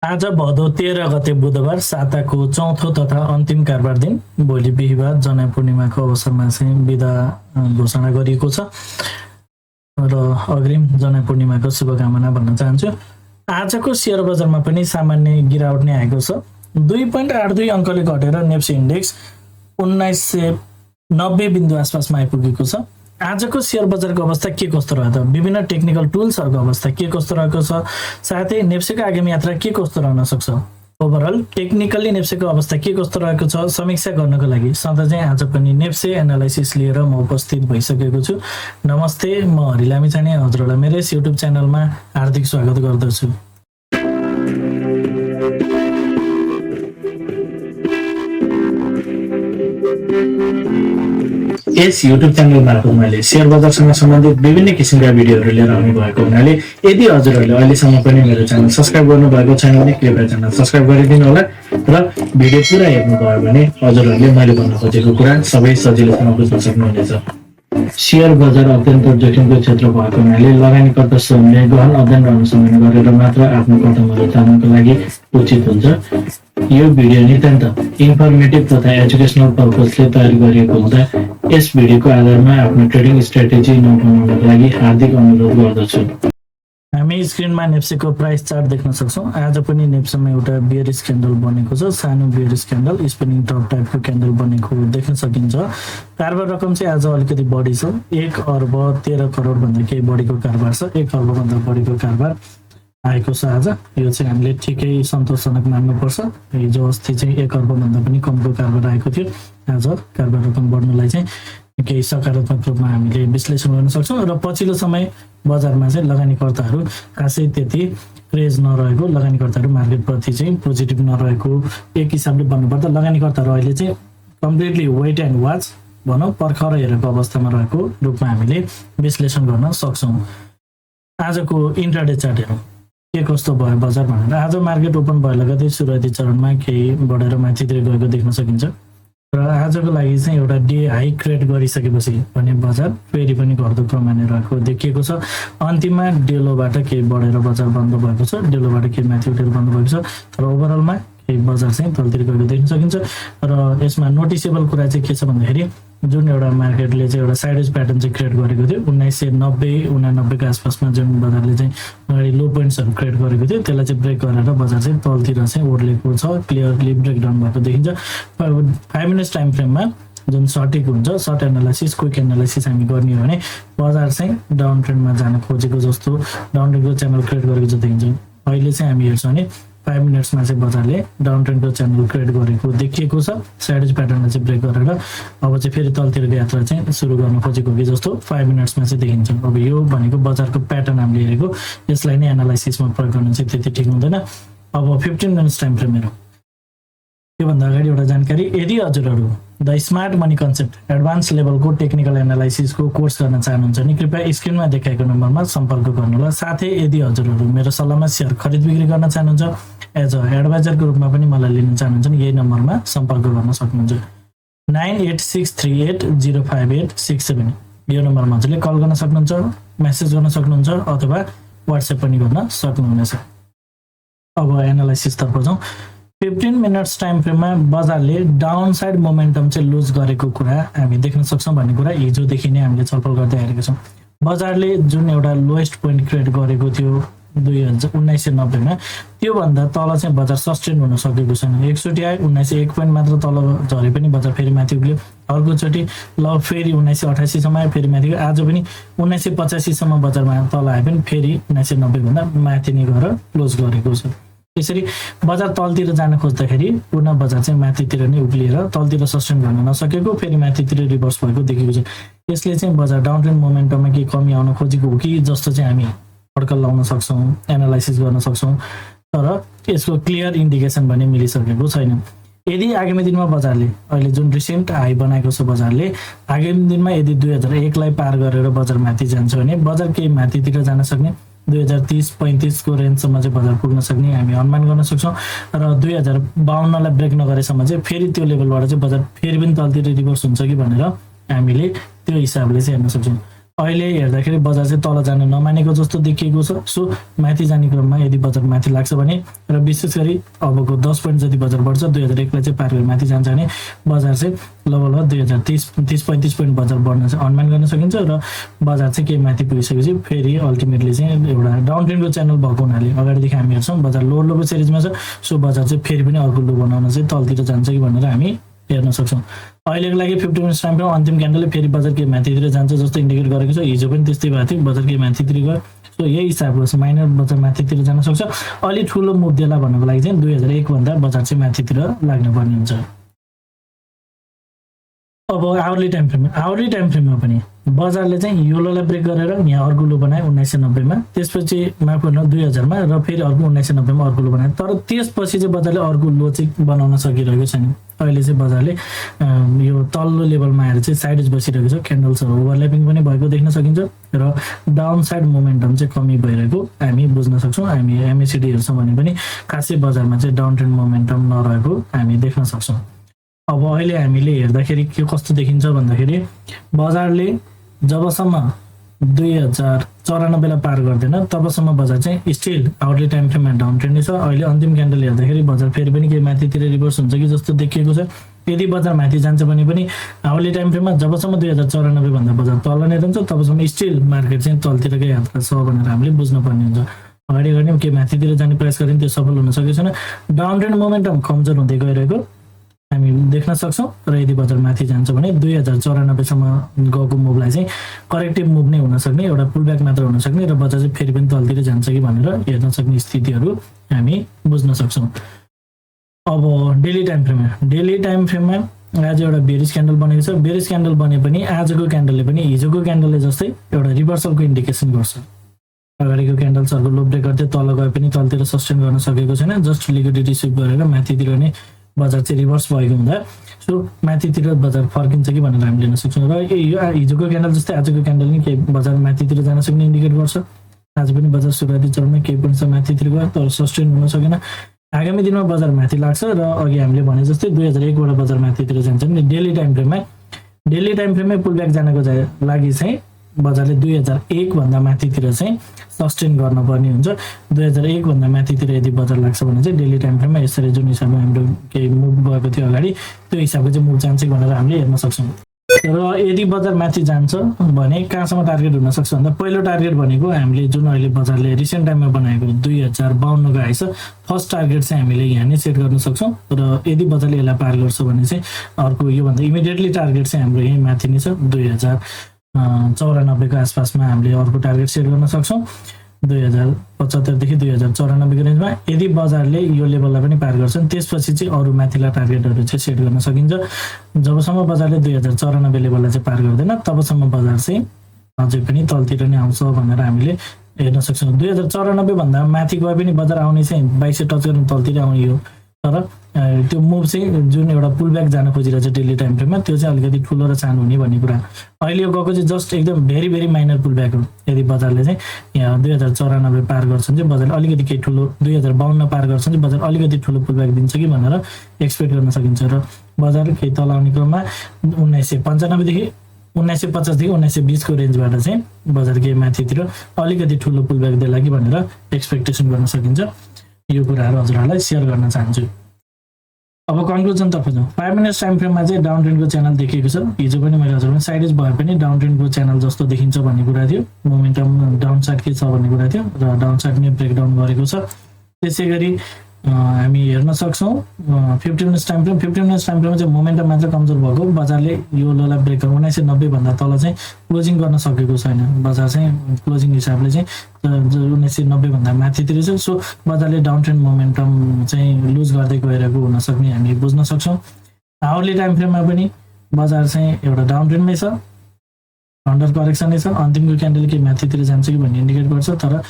आज भदौ 13 गते बुधबार साताको चौथो तथा अन्तिम कारोबार दिन भोलि बिहिबार जनै पूर्णिमाको अवसरमा चाहिँ बिदा घोषणा गरिएको छ र अग्रिम जनै पूर्णिमाको शुभकामना भन्न चाहन्छु। आजको शेयर बजारमा पनि सामान्य गिरावट नै आएको छ। 2.82 अङ्कले घटेर नेप्से इन्डेक्स 1990 बिन्दु आसपासमा आइपुगेको छ। आजको शेयर बजारको अवस्था के कस्तो रह्यो त? विभिन्न टेक्निकल टुल्सहरूको अवस्था के कस्तो रहेको छ, साथै नेप्सेको आगामी यात्रा के कस्तो रहन सक्छ, ओभरअल टेक्निकली नेप्सेको अवस्था के कस्तो रहेको छ समीक्षा गर्नको लागि सधैँ चाहिँ आज पनि नेप्से एनालाइसिस लिएर म उपस्थित भइसकेको छु। नमस्ते, म लामिछाने हजुरलाई मेरो युट्युब च्यानलमा हार्दिक स्वागत गर्दछु। यस युट्युब च्यानल मार्फत मैले शेयर बजारसँग सम्बन्धित विभिन्न किसिमका भिडियोहरू लिएर आउनु भएको हुनाले यदि हजुरहरूले अहिलेसम्म पनि मेरो च्यानल सब्स्क्राइब गर्नुभएको छैन भने कृपया च्यानल सब्स्क्राइब गरिदिनु होला र भिडियो पुरा हेर्नुभयो भने हजुरहरूले मैले भन्न खोजेको कुरा सबै सजिलोसँग बुझ्न सक्नुहुनेछ। शेयर बजार अत्यन्त जोखिमको क्षेत्र भएको हुनाले लगानीकर्ता समूहले गहन अध्ययन र अनुसन्धान गरेर मात्र आफ्नो कदमहरू चाल्नको लागि उचित हुन्छ। यो भिडियो नितान्त इन्फर्मेटिभ तथा एजुकेसनल पर्पजले तयार गरिएको हुँदा यस भिडियोको आधारमा आफ्नो ट्रेडिङ स्ट्र्याटेजी नबनाउनको लागि हार्दिक अनुरोध गर्दछु। हामी स्क्रिनमा नेप्सेको प्राइस चार्ट देख्न सक्छौँ। आज पनि नेप्सेमा एउटा बियरिश क्यान्डल बनेको छ, सानो बियरिश क्यान्डल स्पिनिङ टप टाइपको क्यान्डल बनेको देख्न सकिन्छ। कारोबार रकम चाहिँ आज अलिकति बढी छ, 1 अर्ब 13 करोड भन्दा केही बढीको कारोबार छ। 1 अर्ब भन्दा बढीको कारोबार आएको छ आज। यो चाहिँ हामीले ठिकै सन्तोषजनक मान्नुपर्छ। हिजो अस्ति चाहिँ 1 अर्ब भन्दा पनि कमको कारोबार आएको थियो। आज कारोबार रकम बढ्नुलाई चाहिँ केही सकारात्मक रूपमा हामीले विश्लेषण गर्न सक्छौँ र पछिल्लो समय बजारमा चाहिँ लगानीकर्ताहरू खासै त्यति क्रेज नरहेको, लगानीकर्ताहरू मार्केटप्रति चाहिँ पोजिटिभ नरहेको एक हिसाबले भन्नुपर्दा लगानीकर्ताहरू अहिले चाहिँ कम्प्लिटली वेट एन्ड वाच भनौँ पर्खर हेरेको अवस्थामा रहेको रूपमा हामीले विश्लेषण गर्न सक्छौँ। आजको इन्ट्राडे चार्ट हेरौँ के कस्तो भयो बजार भनेर। आज मार्केट ओपन भयो लगतै सुरुवाती चरणमा केही बढेर माथितिर गएको देख्न सकिन्छ र आजको लागि चाहिँ एउटा डे हाई क्रिएट गरिसकेपछि भने बजार फेरि पनि घट्दो क्रममा नै रहेको देखिएको छ। अन्तिममा डेलोबाट केही बढेर बजार बन्द भएको छ, डेलोबाट केही माथि उठेर बन्द भएको छ, तर ओभरअलमा केही बजार चाहिँ तलतिर गएको देख्न सकिन्छ। र यसमा नोटिसेबल कुरा चाहिँ के छ भन्दाखेरि जुन एउटा मार्केटले चाहिँ एउटा साइडवेज प्याटर्न चाहिँ क्रिएट गरेको थियो 1990-89 को आसपासमा जुन बजारले चाहिँ अगाडि लो पोइन्ट्सहरू क्रिएट गरेको थियो त्यसलाई चाहिँ ब्रेक गरेर बजार चाहिँ तलतिर चाहिँ ओर्लेको छ, क्लियरली ब्रेकडाउन भएको देखिन्छ। 5 मिनट्स टाइम फ्रेममा जुन सर्टिक हुन्छ, सर्ट एनालाइसिस क्विक एनालाइसिस हामी गर्ने हो भने बजार चाहिँ डाउन ट्रेन्डमा जान खोजेको जस्तो डाउन ट्रेन्डको च्यानल क्रिएट गरेको जस्तो देखिन्छ। अहिले चाहिँ हामी हेर्छौँ भने 5 मिनट्समा चाहिँ बजारले डाउन ट्रेन्डको च्यानल क्रिएट गरेको देखिएको छ। साइडवेज प्याटर्नलाई चाहिँ ब्रेक गरेर अब चाहिँ फेरि तलतिरको यात्रा चाहिँ सुरु गर्न खोजेको कि जस्तो 5 मिनट्समा चाहिँ देखिन्छ। अब यो भनेको बजारको प्याटर्न हामीले हेरेको, यसलाई नै एनालाइसिसमा प्रयोग गर्न चाहिँ त्यति ठिक हुँदैन। अब 15 मिनट्स टाइम फ्रेम हेरौँ। योभन्दा अगाडि एउटा जानकारी, यदि हजुरहरू the smart money concept advance लेभलको टेक्निकल एनालाइसिसको कोर्स गर्न चाहनुहुन्छ भने कृपया स्क्रिनमा देखाएको नम्बरमा सम्पर्क गर्नुहोला। साथै यदि हजुरहरू मेरो सल्लाहमा सेयर खरिद बिक्री गर्न चाहनुहुन्छ, एज अ एडभाइजरको रूपमा पनि मलाई लिन चाहनुहुन्छ भने यही नम्बरमा सम्पर्क गर्न सक्नुहुन्छ। 9863805867 यो नम्बरमा हजुरले कल गर्न सक्नुहुन्छ, मेसेज गर्न सक्नुहुन्छ अथवा वाट्सएप पनि गर्न सक्नुहुनेछ। अब एनालाइसिसतर्फ जाउँ। 15 मिनट्स टाइम फ्रेममा बजारले डाउन साइड मोमेन्टम चाहिँ लुज गरेको कुरा हामी देख्न सक्छौँ भन्ने कुरा हिजोदेखि नै हामीले छलफल गर्दै आएका छौँ। बजारले जुन एउटा लोएस्ट पोइन्ट क्रिएट गरेको थियो 1990 मा, त्योभन्दा तल चाहिँ बजार सस्टेन हुन सकेको छैन। एकचोटि आयो 1901 पोइन्ट मात्र तल झरे पनि बजार फेरि माथि उक्ल्यो। अर्कोचोटि ल फेरि 1988 सम्म आयो, फेरि माथि। आज पनि 1985 सम्म बजारमा तल आयो पनि फेरि 1990 भन्दा माथि नै गएर क्लोज गरेको छ। त्यसरी बजार तलतिर जान खोज्दाखेरि पुनः बजार चाहिँ माथितिर नै उक्लिएर तलतिर सस्टेन गर्न नसकेको, फेरि माथितिर रिभर्स भएको देखिएको छ। यसले चाहिँ बजार डाउन ट्रेन्ड मोमेन्टममा केही कमी आउन खोजेको हो कि जस्तो चाहिँ हामी अड्कल लाउन सक्छौँ, एनालाइसिस गर्न सक्छौँ, तर यसको क्लियर इन्डिकेसन भने मिलिसकेको छैन। यदि आगामी दिनमा बजारले अहिले जुन रिसेन्ट हाई बनाएको छ बजारले आगामी दिनमा यदि 2001 लाई पार गरेर बजार माथि जान्छ भने बजार केही माथितिर जान सक्ने, 2030-35 को रेन्जसम्म चाहिँ बजार पुग्न सक्ने हामी अनुमान गर्न सक्छौँ। र 2052 लाई ब्रेक नगरेसम्म चाहिँ फेरि त्यो लेभलबाट चाहिँ बजार फेरि पनि तलतिर रिभर्स हुन्छ कि भनेर हामीले त्यो हिसाबले चाहिँ हेर्न सक्छौँ। अहिले हेर्दाखेरि बजार चाहिँ तल जान नमानेको जस्तो देखिएको छ। सो माथि जाने क्रममा यदि बजार माथि लाग्छ भने र विशेष गरी अबको 10 पोइन्ट जति बजार बढ्छ 2001 लाई चाहिँ पार गरेर माथि जान्छ भने बजार चाहिँ लगभग 2030-35 पोइन्ट बजार बढ्न चाहिँ अनुमान गर्न सकिन्छ र बजार चाहिँ केही माथि पुगिसकेपछि फेरि अल्टिमेटली चाहिँ एउटा डाउन ट्रेन्डको च्यानल भएको हुनाले अगाडिदेखि हामी हेर्छौँ बजार लोवर लोको सिरिजमा छ। सो बजार चाहिँ फेरि पनि अर्को लो बनाउन चाहिँ तलतिर जान्छ कि भनेर हामी हेर्न सक्छौँ। अहिलेको लागि 50 मिनट टाइम फ्रेम अन्तिम क्यान्डलले फेरि बजार के माथितिर जान्छ जस्तो इन्डिकेट गरेको छ। हिजो पनि त्यस्तै भएको थियो, बजार के माथितिर गयो। सो यही हिसाबले चाहिँ माइनर बजार माथितिर जान सक्छ। अलि ठुलो मुभ देला भन्नको लागि चाहिँ 2001 भन्दा बजार चाहिँ माथितिर लाग्नुपर्ने हुन्छ। अब आवरली टाइम फ्रेममा पनि बजारले चाहिँ यो लोलाई ब्रेक गरेर यहाँ अर्को लो बनायो 1990 मा, त्यसपछि माफ गर्नु 2000 मा र फेरि अर्को 1990 मा अर्को लो बनायो। तर त्यसपछि चाहिँ बजारले अर्को लो चाहिँ बनाउन सकिरहेको छैन। अहिले चाहिँ बजारले यो तल्लो लेभलमा आएर चाहिँ साइडेज बसिरहेको छ। क्यान्डल्सहरू ओभरल्यापिङ पनि भएको देख्न सकिन्छ र डाउन साइड मोमेन्टम चाहिँ कमी भइरहेको हामी बुझ्न सक्छौँ। हामी एमएसिडी हेर्छौँ भने पनि खासै बजारमा चाहिँ डाउन ट्रेन्ड मोमेन्टम नरहेको हामी देख्न सक्छौँ। अब अहिले हामीले हेर्दाखेरि के कस्तो देखिन्छ भन्दाखेरि बजारले जबसम्म 2094 लाई पार गर्दैन तबसम्म बजार चाहिँ स्टिल आवरली टाइम फ्रेममा डाउन ट्रेन्ड छ। अहिले अन्तिम क्यान्डल हेर्दाखेरि बजार फेरि पनि के माथितिर रिभर्स हुन्छ कि जस्तो देखिएको छ। यदि बजार माथि जान्छ भने पनि आवरली टाइम फ्रेममा जबसम्म 2094 भन्दा बजार तल नै रहन्छ तबसम्म स्टिल मार्केट चाहिँ तलतिरकै यात्रा छ भनेर हामीले बुझ्नुपर्ने हुन्छ। अगाडि गर्ने के माथितिर जाने प्रयास गरे त्यो सफल हुन सकेको छैन। डाउन ट्रेन्ड मोमेन्टम कमजोर हुँदै गइरहेको हामी देख्न सक्छौँ र यदि बजार माथि जान्छ भने 2094 सम्म गएको मुभलाई चाहिँ करेक्टिभ मुभ नै हुन सक्ने, एउटा पुलब्याक मात्र हुन सक्ने र बजार चाहिँ फेरि पनि तलतिर जान्छ कि भनेर हेर्न सक्ने स्थितिहरू हामी बुझ्न सक्छौँ। अब डेली टाइम फ्रेममा आज एउटा बेरिस क्यान्डल बनेको छ। बेरिस क्यान्डल बने पनि आजको क्यान्डलले पनि हिजोको क्यान्डलले जस्तै एउटा रिभर्सलको इन्डिकेसन गर्छ। अगाडिको क्यान्डल्सहरूको लो ब्रेक गर्दै तल गए पनि तलतिर सस्टेन गर्न सकेको छैन। जस्ट लिक्विडिटी स्विप गरेर माथितिर नै बजार चाहिँ रिभर्स भएको हुँदा सो माथितिर बजार फर्किन्छ कि भनेर हामी लिन सक्छौँ। र यो हिजोको क्यान्डल जस्तै आजको क्यान्डल नि केही बजार माथितिर जान सक्ने इन्डिकेट गर्छ। आज पनि बजार सुरुवाती चरणमा केही पनि माथितिर गयो तर सस्टेन हुन सकेन। आगामी दिनमा बजार माथि लाग्छ र अघि हामीले भने जस्तै 2001 बाट बजार माथितिर जान्छ भने डेली टाइम फ्रेममै पुलब्याक जानको लागि चाहिँ बजारले 2001 भन्दा माथितिर चाहिँ सस्टेन गर्नुपर्ने हुन्छ। 2001 भन्दा माथितिर यदि बजार लाग्छ भने चाहिँ डेली टाइम फ्रेममा यसरी जुन हिसाबमा हाम्रो केही मुभ गएको थियो अगाडि त्यो हिसाबको चाहिँ मुभ जान्छ भनेर हामीले हेर्न सक्छौँ। र यदि बजार माथि जान्छ भने कहाँसम्म टार्गेट हुन सक्छ भन्दा पहिलो टार्गेट भनेको हामीले जुन अहिले बजारले रिसेन्ट टाइममा बनाएको 2052 को आएछ फर्स्ट टार्गेट चाहिँ हामीले यहाँ नै सेट गर्न सक्छौँ। र यदि बजारले यसलाई पार गर्छ भने चाहिँ अर्को योभन्दा इमिडिएटली टार्गेट चाहिँ हाम्रो यहीँ माथि नै छ। 2094 को आसपासमा हामीले अर्को टार्गेट सेट गर्न सक्छौँ 2075 देखि 2094 को रेन्जमा। यदि बजारले यो लेभललाई पनि पार गर्छन् त्यसपछि चाहिँ अरू माथिल्ला टार्गेटहरू चाहिँ सेट गर्न सकिन्छ। जबसम्म बजारले 2094 लेभललाई चाहिँ पार गर्दैन तबसम्म बजार चाहिँ अझै पनि तलतिर नै आउँछ भनेर हामीले हेर्न सक्छौँ। 2094 भन्दा माथि गए पनि बजार आउने चाहिँ 2200 टच गर्न तलतिर आउने हो। तर त्यो मुभ चाहिँ जुन एउटा पुलब्याक जान खोजिरहेछ डेली टाइम फ्रेममा त्यो चाहिँ अलिकति ठुलो र सानो हुने भन्ने कुरा। अहिले यो गएको चाहिँ जस्ट एकदम भेरी भेरी माइनर पुलब्याक हो। यदि बजारले चाहिँ यहाँ 2094 पार गर्छन् चाहिँ बजार अलिकति केही ठुलो 2052 पार गर्छन् चाहिँ बजार अलिकति ठुलो पुलब्याक दिन्छ कि भनेर एक्सपेक्ट गर्न सकिन्छ। र बजार केही तल आउने क्रममा 1995 देखि 1950 देखि 1920 को रेन्जबाट चाहिँ बजार केही माथितिर अलिकति ठुलो पुलब्याक देला कि भनेर एक्सपेक्टेसन गर्न सकिन्छ। यो कुराहरू हजुरहरूलाई सेयर गर्न चाहन्छु। अब कन्क्लुजन तर्फ जाउँ। 5 मिनट्स टाइम फ्रेममा चाहिँ डाउन ट्रेन्डको च्यानल देखिएको छ। हिजो पनि मैले हजुरलाई साइडेज भए पनि डाउन ट्रेन्डको च्यानल जस्तो देखिन्छ भन्ने कुरा थियो। मोमेन्टम डाउन साइड के छ भन्ने कुरा थियो र डाउन साइड नै ब्रेकडाउन गरेको छ। त्यसै गरी हामी हेर्न सक्छौँ 50 मिनट्स टाइम फ्रेममा चाहिँ मोमेन्टम मात्र कमजोर भएको बजारले यो लोलाई ब्रेक 1990 भन्दा तल चाहिँ क्लोजिङ गर्न सकेको छैन। बजार चाहिँ क्लोजिङ हिसाबले चाहिँ 1990 भन्दा माथितिर छ। सो बजारले डाउन ट्रेन्ड मोमेन्टम चाहिँ लुज गर्दै गइरहेको हुन सक्ने हामी बुझ्न सक्छौँ। आवरली टाइम फ्रेममा पनि बजार चाहिँ एउटा डाउन ट्रेन्डमै छ, अन्डर करेक्सनै छ। अन्तिमको क्यान्डल के माथितिर जान्छ कि भन्ने इन्डिकेट गर्छ तर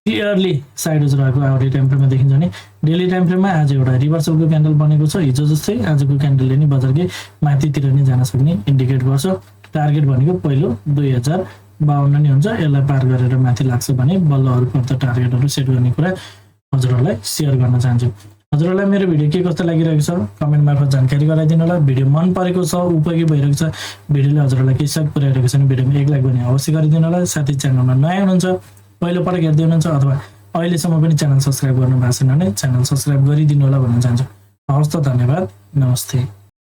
क्लियरली साइडेज रहेको आवरली टाइम फ्रेममा देखिन्छ भने डेली टाइम फ्रेममा आज एउटा रिभर्सलको क्यान्डल बनेको छ। हिजो जस्तै आजको क्यान्डलले नि बजारकै माथितिर नै जान सक्ने इन्डिकेट गर्छ। टार्गेट भनेको पहिलो 2052 नै हुन्छ। यसलाई पार गरेर माथि लाग्छ भने बल्ल अरू फर्दर टार्गेटहरू सेट गर्ने कुरा हजुरहरूलाई सेयर गर्न चाहन्छु। हजुरहरूलाई मेरो भिडियो के कस्तो लागिरहेको छ कमेन्ट मार्फत जानकारी गराइदिनु होला। भिडियो मन परेको छ, उपयोगी भइरहेको छ, भिडियोले हजुरहरूलाई केही सहयोग पुर्याइरहेको छ भने भिडियोमा एक लाइक गर्ने अवश्य गरिदिनु होला। साथै च्यानलमा नयाँ हुनुहुन्छ, पहिलो पटक हेर्दै हुनुहुन्छ अथवा अहिलेसम्म पनि च्यानल सब्स्क्राइब गर्नु भएको छैन भने च्यानल सब्स्क्राइब गरिदिनु होला भन्न चाहन्छु। हवस् त, धन्यवाद, नमस्ते।